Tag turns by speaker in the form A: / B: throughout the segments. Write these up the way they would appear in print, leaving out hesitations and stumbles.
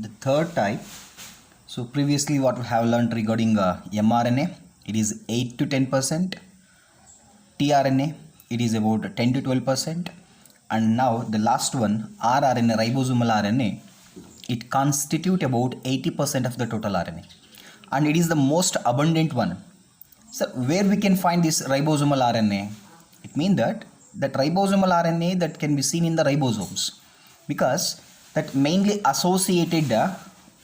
A: The third type, so previously what we have learned regarding mRNA, it is 8 to 10%, tRNA, it is about 10 to 12%, and now the last one, rRNA, ribosomal RNA, it constitutes about 80% of the total RNA, and it is the most abundant one. So where we can find this ribosomal RNA? It means that ribosomal RNA that can be seen in the ribosomes, because that mainly associated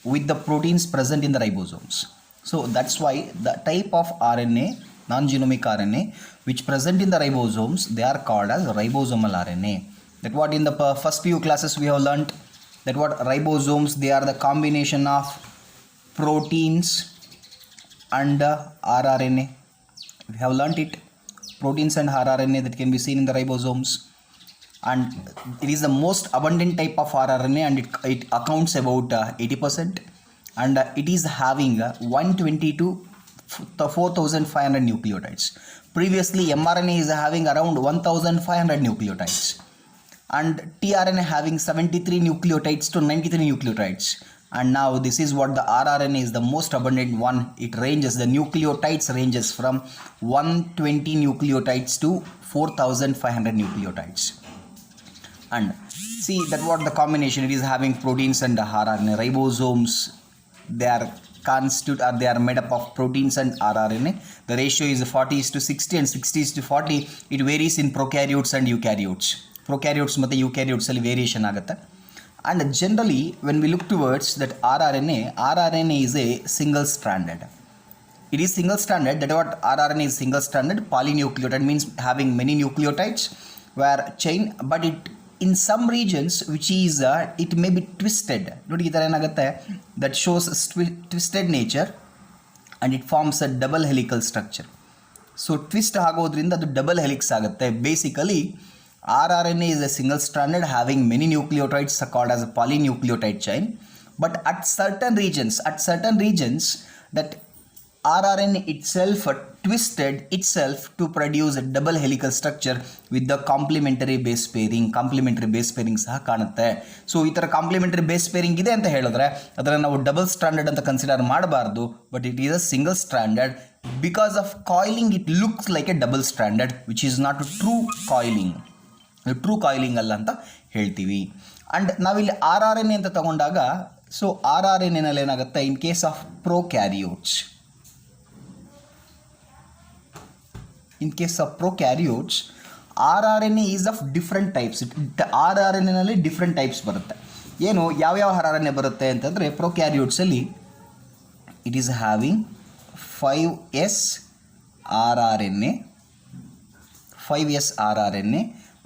A: with the proteins present in the ribosomes. So that's why the type of RNA, non-genomic RNA, which present in the ribosomes, they are called as ribosomal RNA. That what in the first few classes we have learnt, that what ribosomes, they are the combination of proteins and rRNA. We have learnt it, proteins and rRNA that can be seen in the ribosomes, and it is the most abundant type of rRNA, and it accounts about 80%, and it is having 120 to 4500 nucleotides. Previously mRNA is having around 1500 nucleotides, and tRNA having 73 nucleotides to 93 nucleotides. And now this is what the rRNA is the most abundant one. It ranges, the nucleotides ranges from 120 nucleotides to 4500 nucleotides. And see that what the combination, it is having proteins and rRNA. Ribosomes, they are constitute, or they are made up of proteins and rRNA. The ratio is 40:60 and 60:40. It varies in prokaryotes and eukaryotes. Prokaryotes ಮತ್ತು eukaryotes ಅಲ್ಲಿ variation ಆಗುತ್ತೆ. And generally when we look towards that rRNA is a single stranded. It is single stranded. That what rRNA is single stranded. Polynucleotide means having many nucleotides where chain, but it in some regions which is it may be twisted. ನೋಡಿ ಈ ಥರ ಏನಾಗುತ್ತೆ, that shows twisted nature and it forms a double helical structure. So twist ಆಗೋದ್ರಿಂದ ಅದು double helix ಆಗುತ್ತೆ. Basically rRNA is a single stranded having many nucleotides called as a polynucleotide chain, but at certain regions that rRNA itself twisted itself to produce a double helical structure with the complementary base pairing ಸಹ ಕಾಣುತ್ತೆ. So ಈ ಥರ complementary base pairing ಇದೆ ಅಂತ ಹೇಳಿದ್ರೆ ಅದನ್ನು ನಾವು double standard ಅಂತ ಕನ್ಸಿಡರ್ ಮಾಡಬಾರ್ದು, but it is a single standard. Because of coiling it looks like A double standard which is not true coiling ಅಲ್ಲ ಅಂತ ಹೇಳ್ತೀವಿ. ಆ್ಯಂಡ್ ನಾವಿಲ್ಲಿ rRNA ಅಂತ ತಗೊಂಡಾಗ, ಸೊ rRNAನಲ್ಲಿ ಏನಾಗುತ್ತೆ, in case of prokaryotes, rRNA is of different types. rRNAನಲ್ಲಿ different types ಬರುತ್ತೆ. ಏನು ಯಾವ್ಯಾವ rRNA ಬರುತ್ತೆ ಅಂತಂದರೆ, ಪ್ರೊಕ್ಯಾರಿಯೋಟ್ಸಲ್ಲಿ it is having 5S rRNA.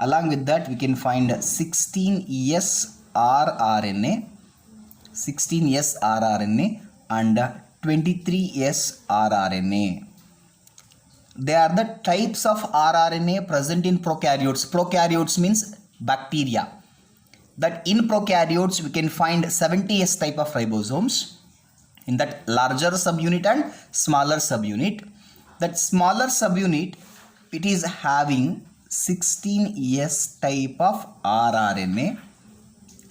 A: Along with that we can find 16S rRNA and 23S rRNA. They are the types of rRNA present in prokaryotes. Prokaryotes means bacteria. That in prokaryotes we can find 70S type of ribosomes in that larger subunit and smaller subunit. That smaller subunit, it is having 16S type of rRNA.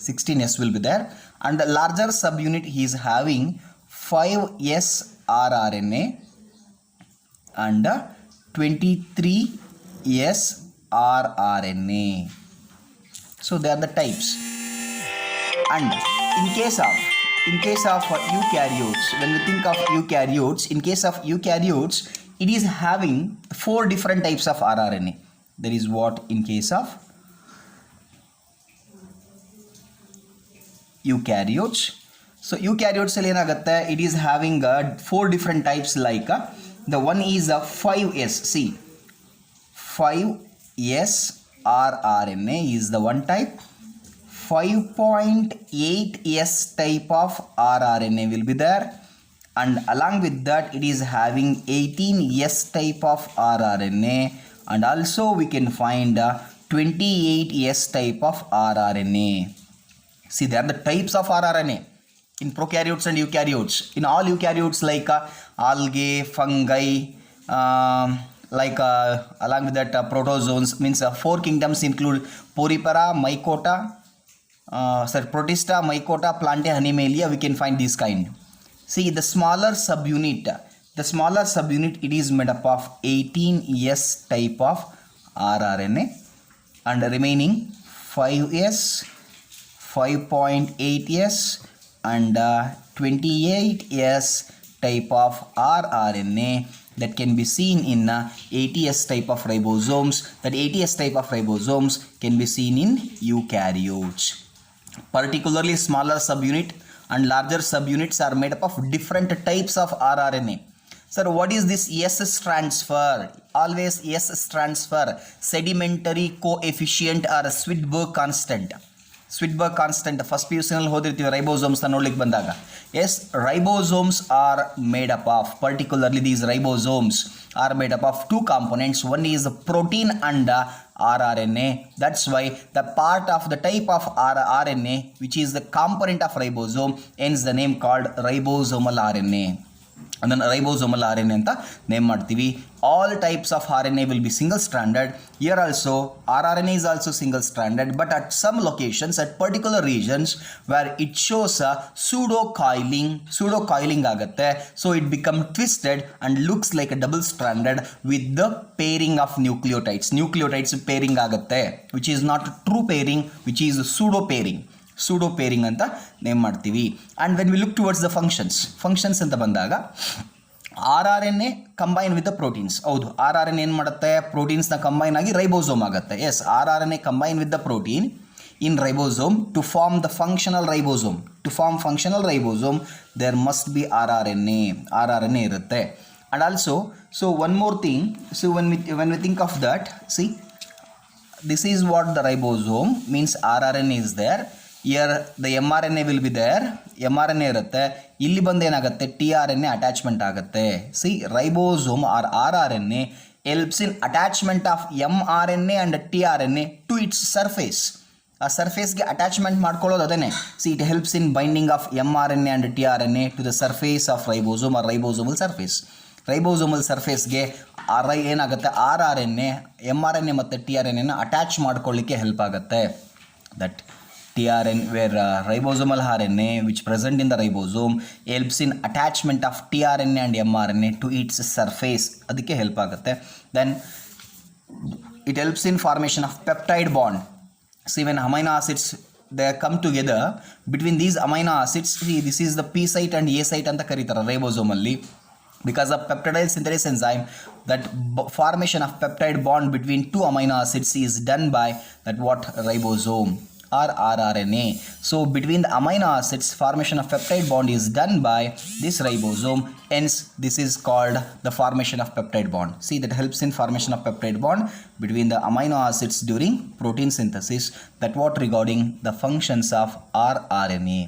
A: 16S will be there, and the larger subunit he is having 5S rRNA and 23S rRNA. So they are the types. And in case of eukaryotes, when we think of eukaryotes, in case of eukaryotes, it is having 4 different types of rRNA. That is what in case of eukaryotes. So eukaryotes ಅಲ್ಲಿ ಏನಾಗುತ್ತೆ, it is having 4 different types, like the one is 5S. See, 5S rRNA is the one type. 5.8S type of rRNA will be there, and along with that it is having 18S type of rRNA, and also we can find 28S type of rRNA. See, they are the types of rRNA in prokaryotes and eukaryotes. In all eukaryotes like algae, fungi, like along with that protozoans, means 4 kingdoms include Porifera, Mycota, Protista, Mycota, Plantae, Animalia, we can find this kind. See, the smaller subunit, it is made up of 18S type of rRNA and remaining 5S, 5.8S and 28S type of rRNA that can be seen in 80S type of ribosomes. That 80S type of ribosomes can be seen in eukaryotes. Particularly smaller subunit and larger subunits are made up of different types of rRNA. Sir, what is this S stands for? Always S stands for sedimentary coefficient or Swedberg constant. Swedberg constant, first PUC ನಲ್ಲಿ ಓದಿರ್ತೀವಿ ribosomes ನೋಡ್ಲಿಕ್ಕೆ ಬಂದಾಗ. Yes, ribosomes are made up of, particularly these ribosomes are made up of two components. One is protein and rRNA. That's why the part of the type of rRNA which is the component of ribosome hence the name called ribosomal RNA. And then ribosomal RNA anta name ಮಾಡ್ತೀವಿ. All types of RNA will be single stranded. Here also rRNA is also single stranded, but at some locations, at particular regions where it shows a pseudo coiling ಆಗುತ್ತೆ, so it become twisted and looks like a double stranded with the pairing of nucleotides pairing ಆಗುತ್ತೆ, which is not true pairing, which is pseudo pairing ಅಂತ name ಮಾಡ್ತೀವಿ. And when we look towards the functions ಅಂತ ಬಂದಾಗ RRNA combine with the proteins. ಹೌದು, RRNA ಏನು ಮಾಡುತ್ತೆ, ಪ್ರೋಟೀನ್ಸ್ನ combine ಆಗಿ ರೈಬೋಸೋಮ್ ಆಗುತ್ತೆ. Yes, RRNA combine with the protein in ribosome to form the functional ribosome. To form functional ribosome there must be RRNA ಇರುತ್ತೆ. And also, so one more thing, so when we think of that, see, this is what the ribosome means. RRNA is there. Here the mRNA will be there. mRNA ಇರುತ್ತೆ. ಇಲ್ಲಿ ಬಂದು ಏನಾಗುತ್ತೆ, tRNA attachment ಆಗುತ್ತೆ. See, ribosome or RRNA helps in attachment of mRNA and tRNA to its surface. ಆ ಸರ್ಫೇಸ್ಗೆ attachment ಮಾಡ್ಕೊಳ್ಳೋದು ಅದೇನೆ. See, it helps in binding of mRNA and tRNA to the surface of ribosome or ribosomal surface. Ribosomal ಸರ್ಫೇಸ್ಗೆ ಏನಾಗುತ್ತೆ, RRNA mRNA ಮತ್ತು tRNA attach ಮಾಡ್ಕೊಳ್ಳಿಕ್ಕೆ help ಆಗುತ್ತೆ. That tRNA where ribosomal RNA which present in the ribosome helps in attachment of tRNA and mRNA to its surface. ಅದಕ್ಕೆ help ಆಗುತ್ತೆ. Then it helps in formation of peptide bond. See, when amino acids they come together, between these amino acids, see, this is the P site and A site ಅಂತ ಕರೀತಾರೆ ribosome ಅಲ್ಲಿ. Because of peptidyl synthesis enzyme, that formation of peptide bond between two amino acids is done by that what ribosome or rRNA. So between the amino acids formation of peptide bond is done by this ribosome, hence this is called the formation of peptide bond. See, that helps in formation of peptide bond between the amino acids during protein synthesis. That what regarding the functions of rRNA.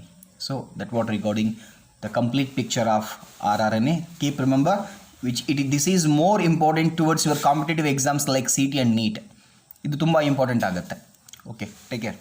A: So that what regarding the complete picture of rRNA. Keep remember, this is more important towards your competitive exams like CT and NEET. ಇದು ತುಂಬ important ಆಗುತ್ತೆ. Okay, take care.